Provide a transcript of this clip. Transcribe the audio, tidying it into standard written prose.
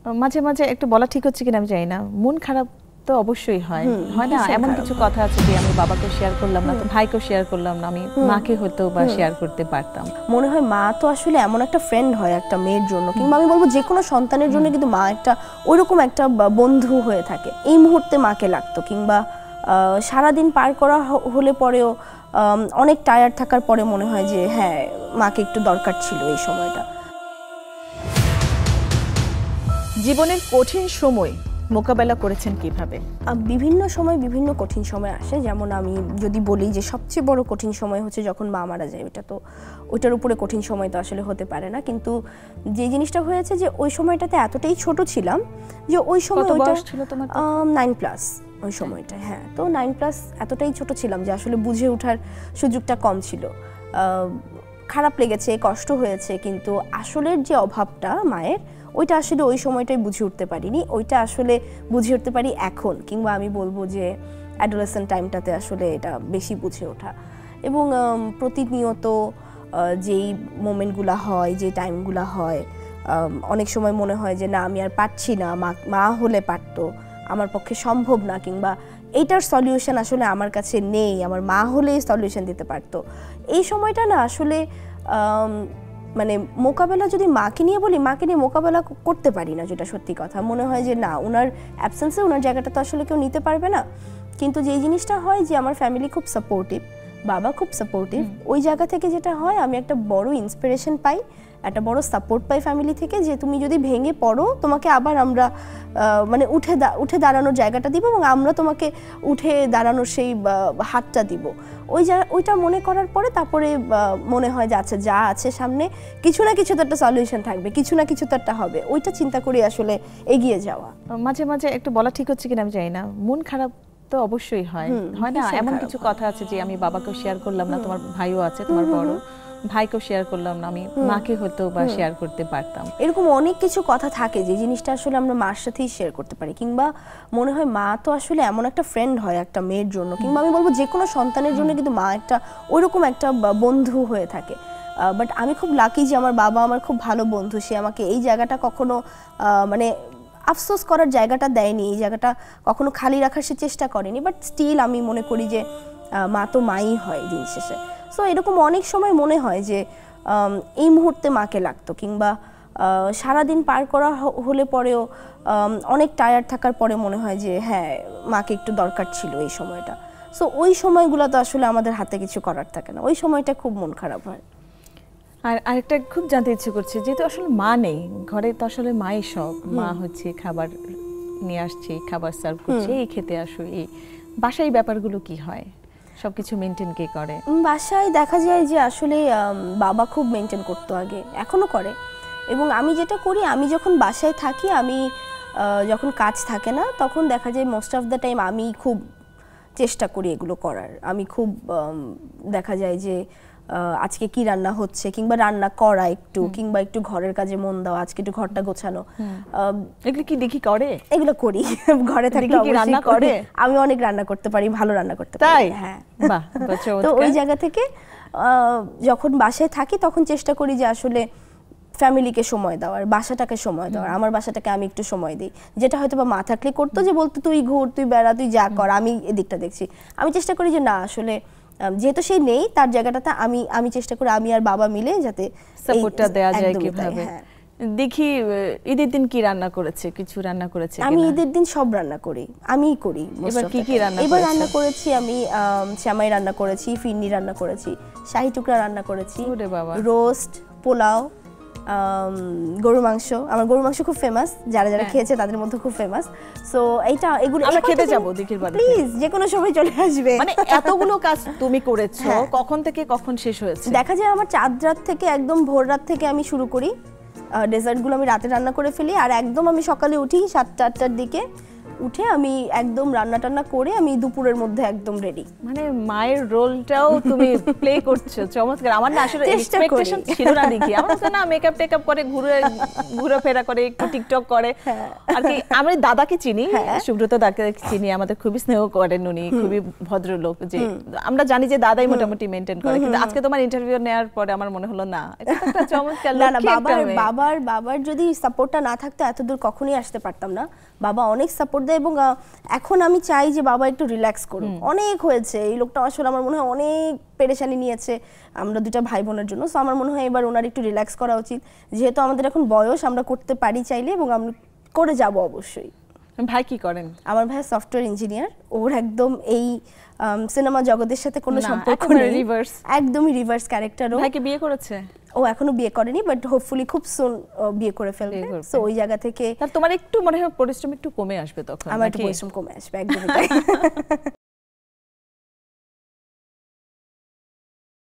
মাঝে মাঝে একটু বলা ঠিক হচ্ছে কিনা আমি জানি না, মন খারাপ তো অবশ্যই হয় না? এমন কিছু কথা আছে যে আমি বাবাকে শেয়ার করলাম না, তো ভাইকেও শেয়ার করলাম না, আমি মাকে হয়তো বা শেয়ার করতে পারতাম। মনে হয় মা তো আসলে এমন একটা ফ্রেন্ড হয় একটা মেয়ের জন্য, কিংবা আমি বলবো যে কোনো সন্তানের জন্য কিন্তু মা একটা ওইরকম একটা বন্ধু হয়ে থাকে। এই মুহূর্তে মাকে লাগতো, কিংবা সারাদিন পার করা হলে পরেও অনেক টায়ার্ড থাকার পরে মনে হয় যে হ্যাঁ মাকে একটু দরকার ছিল এই সময়টা। জীবনের কঠিন সময় মোকাবেলা করেছেন কিভাবে? বিভিন্ন সময় বিভিন্ন কঠিন সময় আসে, যেমন আমি যদি বলি যে সবচেয়ে বড় কঠিন সময় হচ্ছে যখন মা মারা যায়। ওইটার উপরে কঠিন সময় তো আসলে হতে পারে না, কিন্তু যে জিনিসটা হয়েছে যে ওই সময়টাতে এতটাই ছোট ছিলাম যে ওই সময় ওইটা 9+ ওই সময়টা। হ্যাঁ, তো 9+ এতটাই ছোট ছিলাম যে আসলে বুঝে ওঠার সুযোগটা কম ছিল। খারাপ লেগেছে, কষ্ট হয়েছে, কিন্তু আসলের যে অভাবটা মায়ের, ওইটা আসলে ওই সময়টাই বুঝে উঠতে পারিনি। ওইটা আসলে বুঝে উঠতে পারি এখন, কিংবা আমি বলবো যে অ্যাডোলেসেন্ট টাইমটাতে আসলে এটা বেশি বুঝে ওঠা। এবং প্রতিনিয়ত যেই মোমেন্টগুলো হয়, যে টাইমগুলো হয়, অনেক সময় মনে হয় যে না আমি আর পারছি না, মা হলে পারতো, আমার পক্ষে সম্ভব না, কিংবা এইটার সলিউশন আসলে আমার কাছে নেই, আমার মা হলেই সলিউশন দিতে পারতো। এই সময়টা না আসলে মানে মোকাবেলা, যদি মাকে নিয়ে বলি, মাকে নিয়ে মোকাবেলা করতে পারি না, যেটা সত্যি কথা। মনে হয় যে না, ওনার অ্যাবসেন্সে ওনার জায়গাটা তো আসলে কেউ নিতে পারবে না। কিন্তু যেই জিনিসটা হয় যে আমার ফ্যামিলি খুব সাপোর্টিভ, বাবা খুব সাপোর্টিভ, ওই জায়গা থেকে যেটা হয় আমি একটা বড় ইন্সপিরেশন পাই, একটা বড় সাপোর্ট পাই ফ্যামিলি থেকে, যে তুমি যদি ভেঙে পড়ো তোমাকে আবার আমরা মানে উঠে দাঁড়ানোর জায়গাটা দিব, এবং আমরা তোমাকে উঠে দাঁড়ানোর সেই হাতটা দিব। ওইটা মনে করার পরে তারপরে মনে হয় যে আচ্ছা যা আছে সামনে, কিছু না কিছু তো একটা সলিউশন থাকবে, কিছু না কিছু তো একটা হবে, ওইটা চিন্তা করে আসলে এগিয়ে যাওয়া। মাঝে মাঝে একটু বলা ঠিক হচ্ছে কিনা আমি জানি না, মন খারাপ তো অবশ্যই হয় না? এমন কিছু কথা আছে যে আমি বাবাকেও শেয়ার করলাম না, তোমার ভাইও আছে, তোমার বড় ভাইকেও শেয়ার করলাম না, আমি মাকে হয়তো বা শেয়ার করতে পারতাম। এরকম অনেক কিছু কথা থাকে যে জিনিসটা আসলে আমরা মার সাথেই শেয়ার করতে পারি, কিংবা মনে হয় মা তো আসলে এমন একটা ফ্রেন্ড হয় একটা মেয়ের জন্য, কিংবা আমি বলবো যে কোনো সন্তানের জন্য কিন্তু মা একটা ওইরকম একটা বন্ধু হয়ে থাকে। বাট আমি খুব লাকি যে আমার বাবা আমার খুব ভালো বন্ধু, সে আমাকে এই জায়গাটা কখনো মানে আফসোস করার জায়গাটা দেয়নি, এই জায়গাটা কখনো খালি রাখার সে চেষ্টা করেনি। বাট স্টিল আমি মনে করি যে মা তো মাই হয় দিন শেষে। সো এরকম অনেক সময় মনে হয় যে এই মুহূর্তে মাকে লাগতো, কিংবা সারাদিন পার করা হলে পরেও অনেক টায়ার্ড থাকার পরে মনে হয় যে হ্যাঁ মাকে একটু দরকার ছিল এই সময়টা। সো ওই সময়গুলো তো আসলে আমাদের হাতে কিছু করার থাকে না, ওই সময়টা খুব মন খারাপ হয়। আর আরেকটা খুব জানতে ইচ্ছে করছে, যেহেতু আসলে মা নেই ঘরে, তো আসলে মাই সব, মা হচ্ছে খাবার নিয়ে আসছে, খাবার সার্ভ করছে, এই খেতে আসো, এই বাসায় ব্যাপারগুলো কি হয়, সবকিছু মেনটেন কে করে? বাসায় দেখা যায় যে আসলে বাবা খুব মেনটেন করতো আগে, এখনো করে। এবং আমি যেটা করি, আমি যখন বাসায় থাকি, আমি যখন কাজ থাকে না, তখন দেখা যায় মোস্ট অফ দ্য টাইম আমি খুব চেষ্টা করি এগুলো করার। আমি খুব দেখা যায় যে আজকে কি রান্না হচ্ছে, কিংবা রান্না করা একটু, কিংবা একটু ঘরের কাজে মন দাও, আজকে একটু ঘরটা গোছানো, এগুলো কি দেখি করে? এগুলো করি ঘরে থাকলে রান্না করে। আমি অনেক রান্না করতে পারি, ভালো রান্না করতে পারি। তাই? হ্যাঁ, বাহ। তো ওই জায়গা থেকে যখন বাসায় থাকি তখন চেষ্টা করি যে আসলে ফ্যামিলিকে সময় দেওয়ার, বাসাটাকে সময় দেওয়ার, আমার বাসাটাকে আমি একটু সময় দিই, যেটা হয়তো বা মা থাকলে করতো, যে বলতো তুই ঘুর, তুই বেড়া, তুই যা কর, আমি এদিকটা দেখছি। আমি চেষ্টা করি যে না, আসলে যেহেতু সেই নেই, তার জায়গাটাতে আমি চেষ্টা করি আমি আর বাবা মিলে যাতে সাপোর্টটা দেয়া যায় কিভাবে। দেখি ঈদের দিন কি রান্না করেছে? কিছু রান্না করেছে? আমি ঈদের দিন সব রান্না করি, আমিই করি। এবার কি কি রান্না? এবার রান্না করেছি আমি সেমাই রান্না করেছি, ফিরনি রান্না করেছি, শাহী টুকরা রান্না করেছি, রোস্ট, পোলাও, গরুর মাংস। আমার গরুর মাংস খুব ফেমাস, যারা যারা খেয়েছে তাদের মধ্যে খুব ফেমাস। সো এগুলো আমরা খেতে যাব দিকের বাড়িতে, প্লিজ যে কোনো সময় চলে আসবে। মানে এতগুলো কাজ তুমি করেছো, কখন থেকে কখন শেষ হয়েছে? দেখা যায় আমার চাঁদ রাত থেকে একদম ভোর রাত থেকে আমি শুরু করি, ডেজার্টগুলো আমি রাতে রান্না করে ফেলি, আর একদম আমি সকালে উঠি 7-8টার দিকে, উঠে আমি একদম রান্না টান্না করে আমি দুপুরের মধ্যে একদম রেডি। মানে মায়ের রোলটাও তুমি প্লে করছো, চমৎকার। আমার না আসলে এক্সপেকটেশন ছিল না দেখি, আমার না মেকআপ টেকআপ করে ঘুরে ফেরা করে, একটু টিকটক করে, আর কি আমি দাদাকে চিনি, সুব্রত দাকে চিনি, আমাদের খুবই স্নেহ করেন উনি, খুবই ভদ্রলোক, যে আমরা জানি যে দাদাই মোটামুটি মেইনটেইন করে, কিন্তু আজকে তোমার ইন্টারভিউ নেওয়ার পরে আমার মনে হলো না এটা তো একটা চমৎকার লোক। না, বাবার যদি সাপোর্টটা না থাকতো এত দূর কখনোই আসতে পারতাম না। বাবা অনেক সাপোর্ট দেয় এবং এখন আমি চাই যে বাবা একটু রিল্যাক্স করুক, অনেক হয়েছে এই লোকটা আসলে আমার মনে হয় অনেক পেরেশানি নিয়েছে আমরা দুটা ভাই বোনের জন্য। সো আমার মনে হয় এবার ওনার একটু রিল্যাক্স করা উচিত, যেহেতু আমাদের এখন বয়স, আমরা করতে পারি চাইলে, এবং আমরা করে যাব অবশ্যই। ভাই কি করেন? আমার ভাই সফটওয়্যার ইঞ্জিনিয়ার, ওর একদম এই সিনেমা জগতের সাথে কোনো সম্পর্ক নেই, একদমই রিভার্স ক্যারেক্টার। ভাইকে বিয়ে করেছে? ও এখনো বিয়ে করেনি, বাট হোপফুলি খুব সুন বিয়ে করে ফেলবে। সো ওই জায়গা থেকে তোমার একটু মনে হয় পরিশ্রম একটু কমে আসবে তখন। আমার একটু পরিশ্রম কমে আসবে, একদমই তাই।